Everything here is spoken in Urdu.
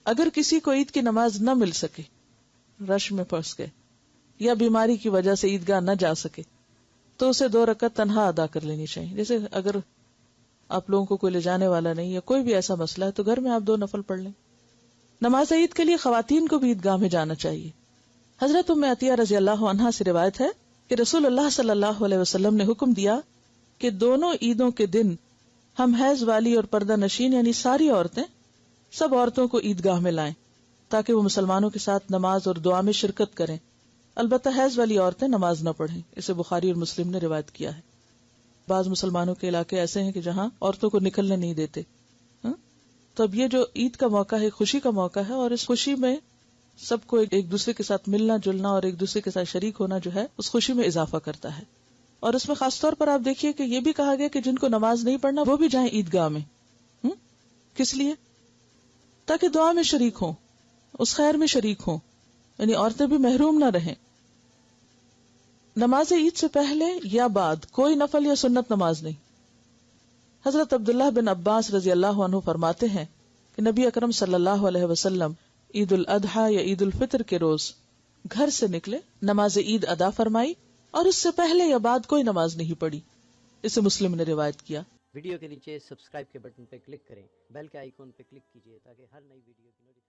اگر کسی کو عید کی نماز نہ مل سکے، رش میں پھنس گئے یا بیماری کی وجہ سے عیدگاہ نہ جا سکے، تو اسے 2 رکعت تنہا ادا کر لینی چاہیے. جیسے اگر آپ لوگوں کو کوئی لے جانے والا نہیں یا کوئی بھی ایسا مسئلہ ہے تو گھر میں آپ 2 نفل پڑھ لیں. نماز عید کے لیے خواتین کو بھی عیدگاہ میں جانا چاہیے. حضرت ام عطیہ رضی اللہ عنہا سے روایت ہے کہ رسول اللہ صلی اللہ علیہ وسلم نے حکم دیا کہ دونوں عیدوں کے دن ہم حیض والی اور پردہ نشین یعنی ساری عورتیں سب عورتوں کو عیدگاہ میں لائیں تاکہ وہ مسلمانوں کے ساتھ نماز اور دعا میں شرکت کریں. البتہ حیض والی عورتیں نماز نہ پڑھیں. اسے بخاری اور مسلم نے روایت کیا ہے. بعض مسلمانوں کے علاقے ایسے ہیں کہ جہاں عورتوں کو نکلنے نہیں دیتے. تو اب یہ جو عید کا موقع ہے، خوشی کا موقع ہے، اور اس خوشی میں سب کو ایک دوسرے کے ساتھ ملنا جلنا اور ایک دوسرے کے ساتھ شریک ہونا جو ہے اس خوشی میں اضافہ کرتا ہے. اور اس میں خاص طور پر آپ دیکھیے کہ یہ بھی کہا گیا کہ جن کو نماز نہیں پڑھنا وہ بھی جائیں عیدگاہ میں. کس لیے؟ تاکہ دعا میں شریک ہوں، اس خیر میں شریک ہوں، یعنی عورتیں بھی محروم نہ رہیں. نماز عید سے پہلے یا بعد کوئی نفل یا سنت نماز نہیں. حضرت عبداللہ بن عباس رضی اللہ عنہ فرماتے ہیں کہ نبی اکرم صلی اللہ علیہ وسلم عید الاضحیٰ یا عید الفطر کے روز گھر سے نکلے، نماز عید ادا فرمائی اور اس سے پہلے یا بعد کوئی نماز نہیں پڑھی. اسے مسلم نے روایت کیا. ویڈیو کے نیچے سبسکرائب کے بٹن پہ کلک کریں، بیل کے آئیکن پہ کلک کیجئے تاکہ ہر نئی ویڈیو کی نوٹیفیکیشن